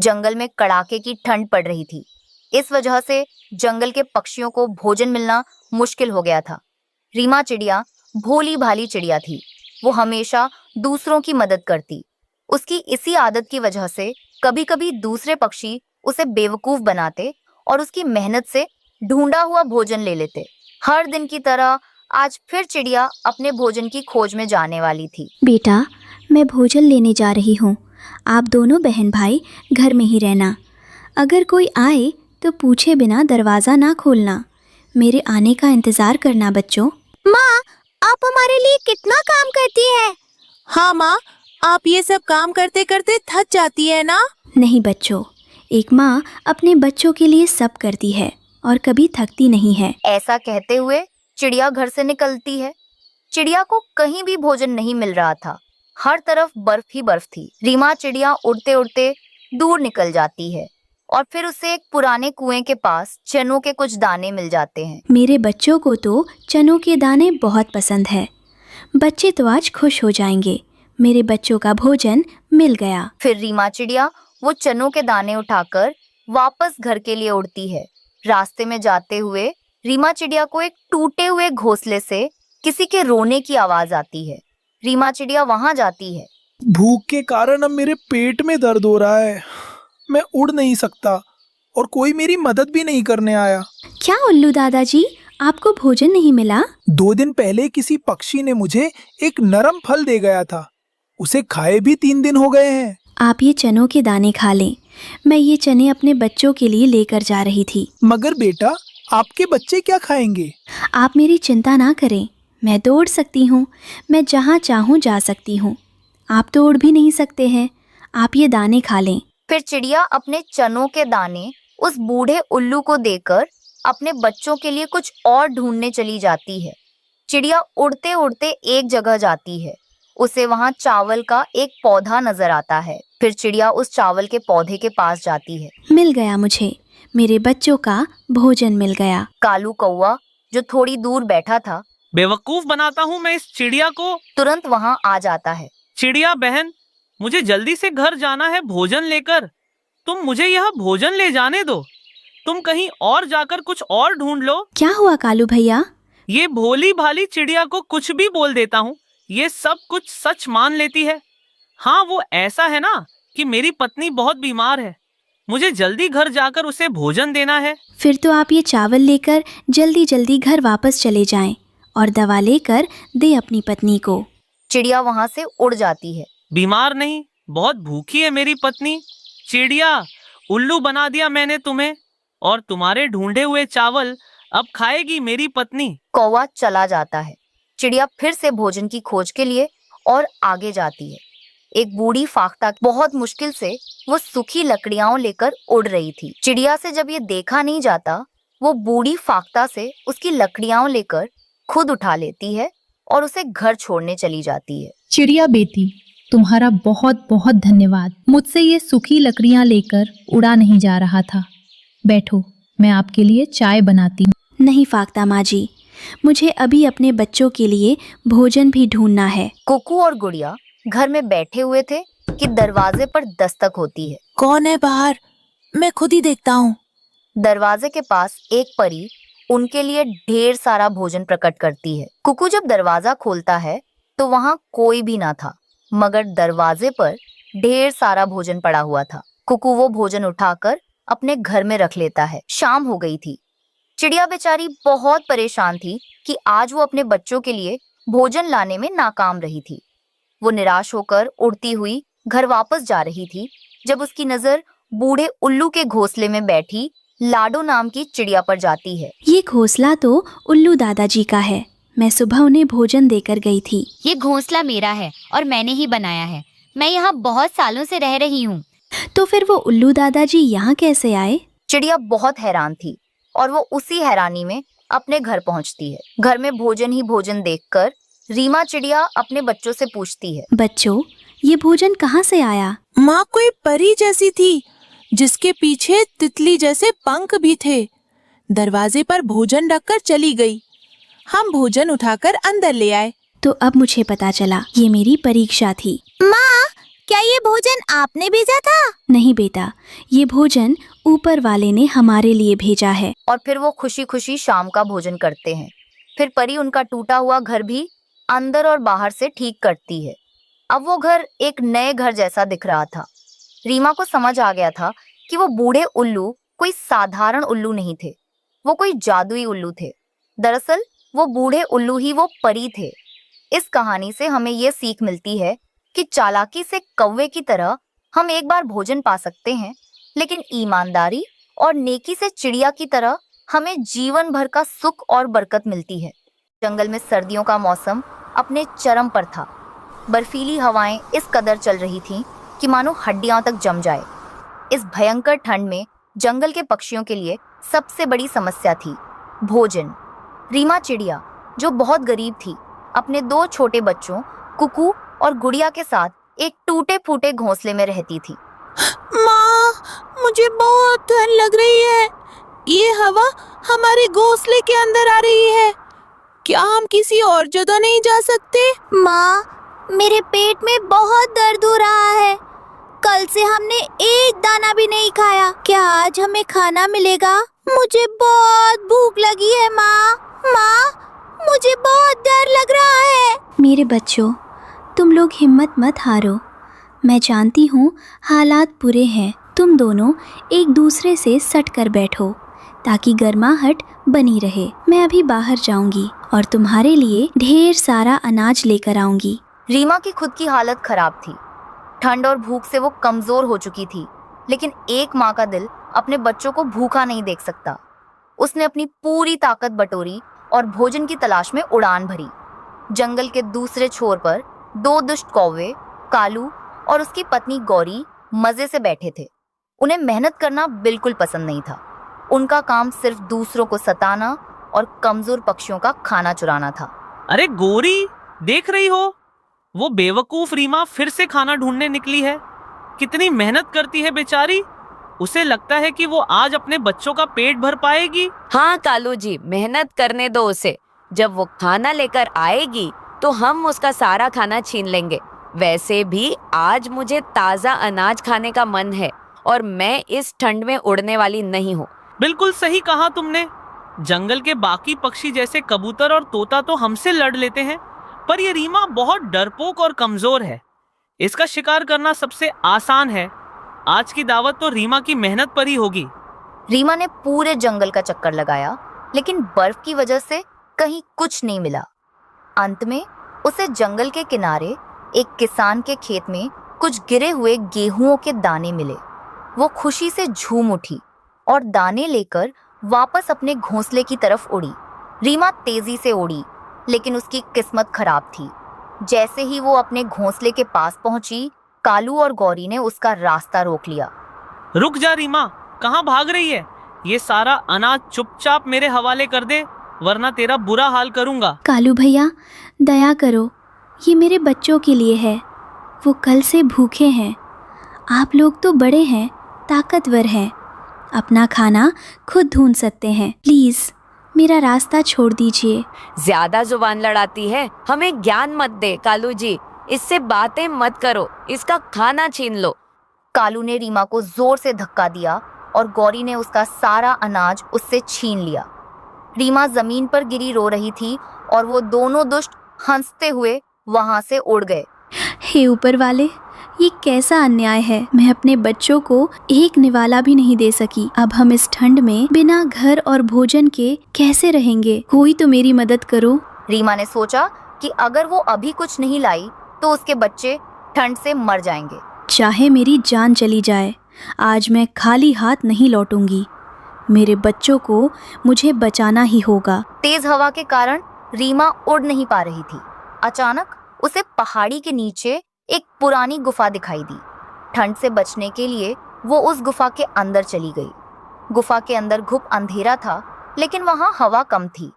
जंगल में कड़ाके की ठंड पड़ रही थी। इस वजह से जंगल के पक्षियों को भोजन मिलना मुश्किल हो गया था। रीमा चिड़िया भोली भाली चिड़िया थी। वो हमेशा दूसरों की मदद करती। उसकी इसी आदत की वजह से कभी कभी दूसरे पक्षी उसे बेवकूफ बनाते और उसकी मेहनत से ढूंढा हुआ भोजन ले लेते। हर दिन की तरह आज फिर चिड़िया अपने भोजन की खोज में जाने वाली थी। बेटा, मैं भोजन लेने जा रही हूँ। आप दोनों बहन भाई घर में ही रहना। अगर कोई आए तो पूछे बिना दरवाज़ा ना खोलना। मेरे आने का इंतज़ार करना बच्चों। माँ, आप हमारे लिए कितना काम करती है। हाँ माँ, आप ये सब काम करते करते थक जाती है ना। नहीं बच्चों, एक माँ अपने बच्चों के लिए सब करती है और कभी थकती नहीं है। ऐसा कहते हुए चिड़िया घर से निकलती है। चिड़िया को कहीं भी भोजन नहीं मिल रहा था। हर तरफ बर्फ ही बर्फ थी। रीमा चिड़िया उड़ते उड़ते दूर निकल जाती है और फिर उसे एक पुराने कुएं के पास चनों के कुछ दाने मिल जाते हैं। मेरे बच्चों को तो चनों के दाने बहुत पसंद है। बच्चे तो आज खुश हो जाएंगे। मेरे बच्चों का भोजन मिल गया। फिर रीमा चिड़िया वो चनों के दाने उठाकर वापस घर के लिए उड़ती है। रास्ते में जाते हुए रीमा चिड़िया को एक टूटे हुए घोंसले से किसी के रोने की आवाज आती है। रीमा चिड़िया वहां जाती है। भूख के कारण अब मेरे पेट में दर्द हो रहा है। मैं उड़ नहीं सकता और कोई मेरी मदद भी नहीं करने आया। क्या उल्लू दादाजी, आपको भोजन नहीं मिला? 2 दिन पहले किसी पक्षी ने मुझे एक नरम फल दे गया था। उसे खाए भी 3 दिन हो गए हैं। आप ये चनों के दाने खा लें। मैं ये चने अपने बच्चों के लिए लेकर जा रही थी। मगर बेटा, आपके बच्चे क्या खाएंगे? आप मेरी चिंता ना करें। मैं तो उड़ सकती हूँ। मैं जहाँ चाहूँ जा सकती हूँ। आप तो उड़ भी नहीं सकते हैं। आप ये दाने खा लें। फिर चिड़िया अपने चनों के दाने उस बूढ़े उल्लू को देकर अपने बच्चों के लिए कुछ और ढूंढने चली जाती है। चिड़िया उड़ते उड़ते एक जगह जाती है। उसे वहां चावल का एक पौधा नजर आता है। फिर चिड़िया उस चावल के पौधे के पास जाती है। मिल गया मुझे। मेरे बच्चों का भोजन मिल गया। कालू कौवा जो थोड़ी दूर बैठा था, बेवकूफ बनाता हूँ मैं इस चिड़िया को, तुरंत वहां आ जाता है। चिड़िया बहन, मुझे जल्दी से घर जाना है भोजन लेकर। तुम मुझे यह भोजन ले जाने दो। तुम कहीं और जाकर कुछ और ढूंढ लो। क्या हुआ कालू भैया? ये भोली भाली चिड़िया को कुछ भी बोल देता हूँ, ये सब कुछ सच मान लेती है। हाँ, वो ऐसा है ना कि मेरी पत्नी बहुत बीमार है। मुझे जल्दी घर जाकर उसे भोजन देना है। फिर तो आप ये चावल लेकर जल्दी जल्दी घर वापस चले जाएं और दवा लेकर दे अपनी पत्नी को। चिड़िया वहां से उड़ जाती है। बीमार नहीं, बहुत भूखी है मेरी पत्नी। चिड़िया, उल्लू बना दिया मैंने तुम्हें, और तुम्हारे ढूंढे हुए चावल अब खाएगी मेरी पत्नी। कौवा चला जाता है। चिड़िया फिर से भोजन की खोज के लिए और आगे जाती है। एक बूढ़ी फाख्ता बहुत मुश्किल से वो सूखी लकड़ियां लेकर उड़ रही थी। चिड़िया से जब ये देखा नहीं जाता, वो बूढ़ी फाख्ता से उसकी लकड़ियां लेकर खुद उठा लेती है और उसे घर छोड़ने चली जाती है। चिड़िया बेटी, तुम्हारा बहुत बहुत धन्यवाद। मुझसे ये सूखी लकड़ियां लेकर उड़ा नहीं जा रहा था। बैठो, मैं आपके लिए चाय बनाती हूँ। नहीं फाख्ता माँ जी, मुझे अभी अपने बच्चों के लिए भोजन भी ढूंढना है। कुकू और गुड़िया घर में बैठे हुए थे कि दरवाजे पर दस्तक होती है। कौन है बाहर? मैं खुद ही देखता हूँ। दरवाजे के पास एक परी उनके लिए ढेर सारा भोजन प्रकट करती है। कुकू जब दरवाजा खोलता है तो वहाँ कोई भी ना था, मगर दरवाजे पर ढेर सारा भोजन पड़ा हुआ था। कुकू वो भोजन उठाकर अपने घर में रख लेता है। शाम हो गई थी। चिड़िया बेचारी बहुत परेशान थी कि आज वो अपने बच्चों के लिए भोजन लाने में नाकाम रही थी। वो निराश होकर उड़ती हुई घर वापस जा रही थी जब उसकी नजर बूढ़े उल्लू के घोंसले में बैठी लाडो नाम की चिड़िया पर जाती है। ये घोंसला तो उल्लू दादाजी का है। मैं सुबह उन्हें भोजन देकर गई थी। ये घोंसला मेरा है और मैंने ही बनाया है। मैं यहाँ बहुत सालों से रह रही हूँ। तो फिर वो उल्लू दादाजी यहाँ कैसे आए? चिड़िया बहुत हैरान थी और वो उसी हैरानी में अपने घर पहुँचती है। घर में भोजन ही भोजन देखकर रीमा चिड़िया अपने बच्चों से पूछती है, बच्चों, ये भोजन कहाँ से आया? माँ कोई परी जैसी थी जिसके पीछे तितली जैसे पंख भी थे। दरवाजे पर भोजन रखकर चली गई। हम भोजन उठाकर अंदर ले आए। तो अब मुझे पता चला, ये मेरी परीक्षा थी। माँ, क्या ये भोजन आपने भेजा था? नहीं बेटा, ये भोजन ऊपर वाले ने हमारे लिए भेजा है। और फिर वो खुशी खुशी शाम का भोजन करते हैं। फिर परी उनका टूटा हुआ घर भी अंदर और बाहर से ठीक करती है। अब वो घर एक नए घर जैसा दिख रहा था। रीमा को समझ आ गया था कि वो बूढ़े उल्लू कोई साधारण उल्लू नहीं थे, वो कोई जादुई उल्लू थे। दरअसल वो बूढ़े उल्लू ही वो परी थे। इस कहानी से हमें ये सीख मिलती है कि चालाकी से कौवे की तरह हम एक बार भोजन पा सकते हैं, लेकिन ईमानदारी और नेकी से चिड़िया की तरह हमें जीवन भर का सुख और बरकत मिलती है। जंगल में सर्दियों का मौसम अपने चरम पर था। बर्फीली हवाएं इस कदर चल रही थीं कि मानो हड्डियां तक जम जाए। इस भयंकर ठंड में जंगल के पक्षियों के लिए सबसे बड़ी समस्या थी भोजन। रीमा चिड़िया, जो बहुत गरीब थी, अपने 2 छोटे बच्चों कुकू और गुड़िया के साथ एक टूटे फूटे घोंसले में रहती थी। माँ, मुझे बहुत ठंड लग रही है। ये हवा हमारे घोंसले के अंदर आ रही है। क्या हम किसी और जगह नहीं जा सकते? माँ, मेरे पेट में बहुत दर्द हो रहा है। कल से हमने एक दाना भी नहीं खाया। क्या आज हमें खाना मिलेगा? मुझे बहुत भूख लगी है माँ। माँ, मुझे बहुत डर लग रहा है। मेरे बच्चों, तुम लोग हिम्मत मत हारो। मैं जानती हूँ हालात बुरे हैं। तुम दोनों एक दूसरे से सट कर बैठो ताकि गर्माहट बनी रहे। मैं अभी बाहर जाऊंगी और तुम्हारे लिए ढेर सारा अनाज लेकर आऊंगी। रीमा की खुद की हालत खराब थी। ठंड और भूख से वो कमजोर हो चुकी थी, लेकिन एक माँ का दिल अपने बच्चों को भूखा नहीं देख सकता। उसने अपनी पूरी ताकत बटोरी और भोजन की तलाश में उड़ान भरी। जंगल के दूसरे छोर पर 2 दुष्ट कौवे, कालू और उसकी पत्नी गौरी मजे से बैठे थे। उन्हें मेहनत करना बिल्कुल पसंद नहीं था। उनका काम सिर्फ दूसरों को सताना और कमजोर पक्षियों का खाना चुराना था। अरे गोरी, देख रही हो, वो बेवकूफ रीमा फिर से खाना ढूंढने निकली है। कितनी मेहनत करती है बेचारी। उसे लगता है कि वो आज अपने बच्चों का पेट भर पाएगी। हाँ कालू जी, मेहनत करने दो उसे। जब वो खाना लेकर आएगी तो हम उसका सारा खाना छीन लेंगे। वैसे भी आज मुझे ताज़ा अनाज खाने का मन है और मैं इस ठंड में उड़ने वाली नहीं हूँ। बिल्कुल सही कहा तुमने। जंगल के बाकी पक्षी जैसे कबूतर और तोता तो हमसे लड़ लेते हैं, पर ये रीमा बहुत डरपोक और कमजोर है। इसका शिकार करना सबसे आसान है। आज की दावत तो रीमा की मेहनत पर ही होगी। रीमा ने पूरे जंगल का चक्कर लगाया, लेकिन बर्फ की वजह से कहीं कुछ नहीं मिला। अंत में उसे जंगल के किनारे एक किसान के खेत में कुछ गिरे हुए गेहूं के दाने मिले। वो खुशी से झूम उठी और दाने लेकर वापस अपने घोंसले की तरफ उड़ी। रीमा तेजी से उड़ी, लेकिन उसकी किस्मत खराब थी। जैसे ही वो अपने घोंसले के पास पहुंची, कालू और गौरी ने उसका रास्ता रोक लिया। रुक जा रीमा, कहाँ भाग रही है? ये सारा अनाज चुपचाप मेरे हवाले कर दे, वरना तेरा बुरा हाल करूंगा। कालू भैया, दया करो, ये मेरे बच्चों के लिए है। वो कल से भूखे हैं। आप लोग तो बड़े हैं, ताकतवर हैं, अपना खाना खुद ढूंढ सकते हैं। प्लीज़ मेरा रास्ता छोड़ दीजिए। ज्यादा जुबान लड़ाती है, हमें ज्ञान मत दे कालू जी। इससे बातें मत करो, इसका खाना छीन लो। कालू ने रीमा को जोर से धक्का दिया और गौरी ने उसका सारा अनाज उससे छीन लिया। रीमा जमीन पर गिरी रो रही थी और वो दोनों दुष्ट हंसते हुए वहां से उड़ गए। हे ऊपर वाले, ये कैसा अन्याय है। मैं अपने बच्चों को एक निवाला भी नहीं दे सकी। अब हम इस ठंड में बिना घर और भोजन के कैसे रहेंगे? कोई तो मेरी मदद करो। रीमा ने सोचा कि अगर वो अभी कुछ नहीं लाई तो उसके बच्चे ठंड से मर जाएंगे। चाहे मेरी जान चली जाए, आज मैं खाली हाथ नहीं लौटूंगी। मेरे बच्चों को मुझे बचाना ही होगा। तेज हवा के कारण रीमा उड़ नहीं पा रही थी। अचानक उसे पहाड़ी के नीचे एक पुरानी गुफा दिखाई दी। ठंड से बचने के लिए वो उस गुफा के अंदर चली गई। गुफा के अंदर घुप अंधेरा था, लेकिन वहां हवा कम थी।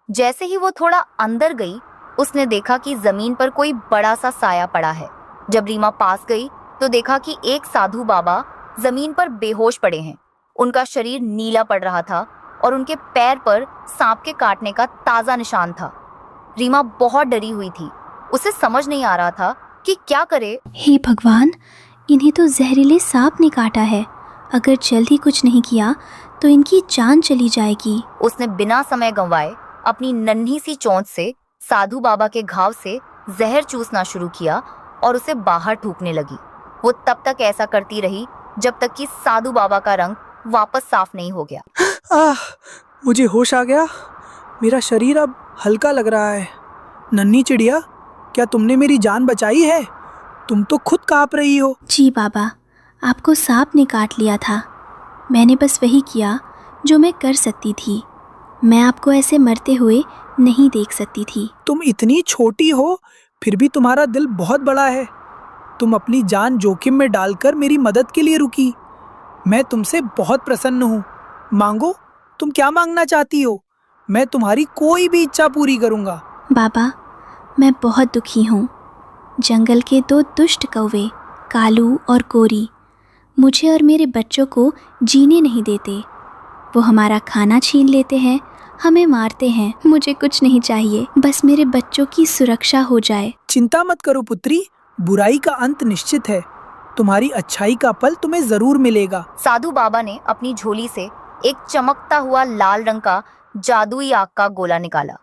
जैसे ही वो थोड़ा अंदर गई, उसने देखा कि जमीन पर कोई बड़ा सा साया पड़ा है। जब रीमा पास गई तो देखा कि एक साधु बाबा जमीन पर बेहोश पड़े हैं। उनका शरीर नीला पड़ रहा था और उनके पैर पर सांप के काटने का ताज़ा निशान था। रीमा बहुत डरी हुई थी। उसे समझ नहीं आ रहा था कि क्या करे। हे भगवान, इन्हें तो जहरीले सांप ने काटा है। अगर जल्दी कुछ नहीं किया तो इनकी जान चली जाएगी। उसने बिना समय गंवाए अपनी नन्ही सी चोंच से साधु बाबा के घाव से जहर चूसना शुरू किया और उसे बाहर थूकने लगी। वो तब तक ऐसा करती रही जब तक कि साधु बाबा का रंग वापस साफ नहीं हो गया। मुझे होश आ गया। मेरा शरीर अब हल्का लग रहा है। नन्ही चिड़िया, क्या तुमने मेरी जान बचाई है? तुम तो खुद कांप रही हो। जी बाबा, आपको सांप ने काट लिया था। मैंने बस वही किया जो मैं कर सकती थी। मैं आपको ऐसे मरते हुए नहीं देख सकती थी। तुम इतनी छोटी हो, फिर भी तुम्हारा दिल बहुत बड़ा है। तुम अपनी जान जोखिम में डालकर मेरी मदद के लिए रुकी। मैं तुमसे बहुत प्रसन्न हूँ। मांगो, तुम क्या मांगना चाहती हो? मैं तुम्हारी कोई भी इच्छा पूरी करूँगा। बाबा, मैं बहुत दुखी हूँ। जंगल के 2 दुष्ट कौवे, कालू और गोरी, मुझे और मेरे बच्चों को जीने नहीं देते। वो हमारा खाना छीन लेते हैं, हमें मारते हैं। मुझे कुछ नहीं चाहिए, बस मेरे बच्चों की सुरक्षा हो जाए। चिंता मत करो पुत्री, बुराई का अंत निश्चित है। तुम्हारी अच्छाई का फल तुम्हें जरूर मिलेगा। साधु बाबा ने अपनी झोली से एक चमकता हुआ लाल रंग का जादुई आग का गोला निकाला।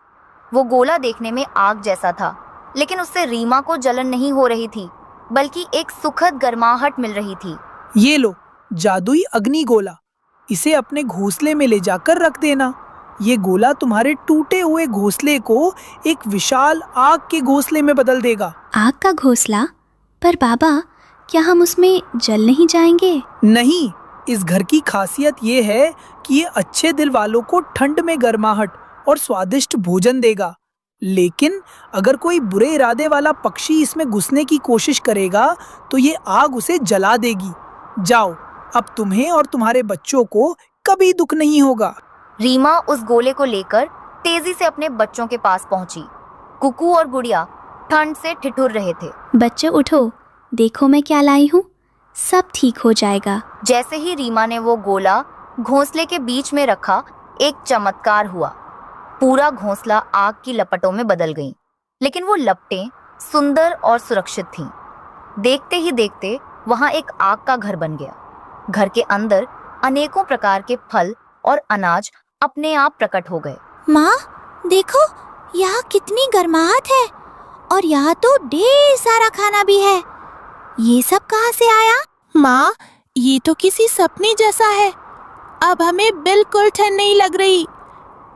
वो गोला देखने में आग जैसा था, लेकिन उससे रीमा को जलन नहीं हो रही थी, बल्कि एक सुखद गर्माहट मिल रही थी। ये लो जादुई अग्नि गोला, इसे अपने घोंसले में ले जाकर रख देना। ये गोला तुम्हारे टूटे हुए घोंसले को एक विशाल आग के घोंसले में बदल देगा। आग का घोंसला? पर बाबा, क्या हम उसमें जल नहीं जाएंगे? नहीं, इस घर की खासियत ये है कि ये अच्छे दिल वालों को ठंड में गर्माहट और स्वादिष्ट भोजन देगा। लेकिन अगर कोई बुरे इरादे वाला पक्षी इसमें घुसने की कोशिश करेगा तो ये आग उसे जला देगी। जाओ, अब तुम्हें और तुम्हारे बच्चों को कभी दुख नहीं होगा। रीमा उस गोले को लेकर तेजी से अपने बच्चों के पास पहुंची। कुकू और गुड़िया ठंड से ठिठुर रहे थे। बच्चों उठो, देखो मैं क्या लाई हूँ, सब ठीक हो जाएगा। जैसे ही रीमा ने वो गोला घोंसले के बीच में रखा, एक चमत्कार हुआ। पूरा घोंसला आग की लपटों में बदल गई, लेकिन वो लपटें सुंदर और सुरक्षित थीं। देखते ही देखते वहां एक आग का घर बन गया। घर के अंदर अनेकों प्रकार के फल और अनाज अपने आप प्रकट हो गए। माँ, देखो यहाँ कितनी गर्माहट है और यहाँ तो ढेर सारा खाना भी है। ये सब कहाँ से आया? माँ, ये तो किसी सपने जैसा है। अब हमें बिल्कुल ठंड नहीं लग रही।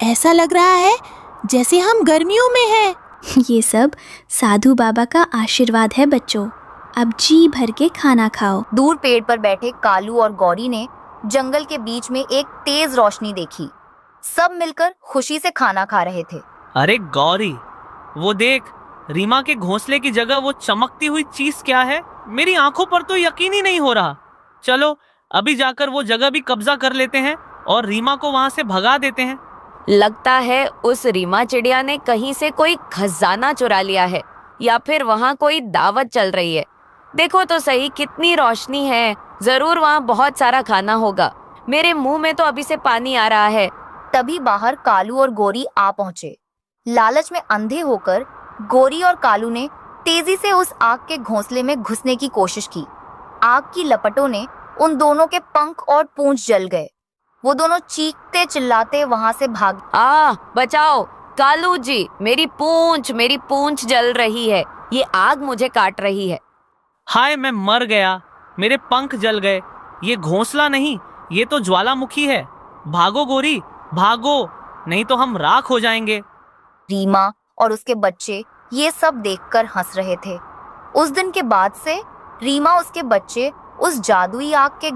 ऐसा लग रहा है जैसे हम गर्मियों में हैं। ये सब साधु बाबा का आशीर्वाद है बच्चों। अब जी भर के खाना खाओ। दूर पेड़ पर बैठे कालू और गौरी ने जंगल के बीच में एक तेज रोशनी देखी। सब मिलकर खुशी से खाना खा रहे थे। अरे गौरी, वो देख, रीमा के घोंसले की जगह वो चमकती हुई चीज क्या है? मेरी आंखों पर तो यकीन ही नहीं हो रहा। चलो अभी जाकर वो जगह भी कब्जा कर लेते हैं और रीमा को वहां से भगा देते हैं। लगता है उस रीमा चिड़िया ने कहीं से कोई खजाना चुरा लिया है, या फिर वहाँ कोई दावत चल रही है। देखो तो सही, कितनी रोशनी है। जरूर वहाँ बहुत सारा खाना होगा। मेरे मुंह में तो अभी से पानी आ रहा है। तभी बाहर कालू और गोरी आ पहुंचे। लालच में अंधे होकर गोरी और कालू ने तेजी से उस आग के घोंसले में घुसने की कोशिश की। आग की लपटों ने उन दोनों के पंख और पूंछ जल गए। वो दोनों चीखते चिल्लाते वहां से भाग। बचाओ कालू जी, मेरी पूंछ जल रही है। ये आग मुझे काट रही है। हाय, मैं मर गया, मेरे पंख जल गए। ये घोंसला नहीं, ये तो ज्वालामुखी है। भागो गोरी, भागो, नहीं तो हम राख हो जाएंगे। रीमा और उसके बच्चे ये सब देखकर हंस रहे थे। उस दिन के बाद से रीमा उसके बच्चे उस जादुई आग के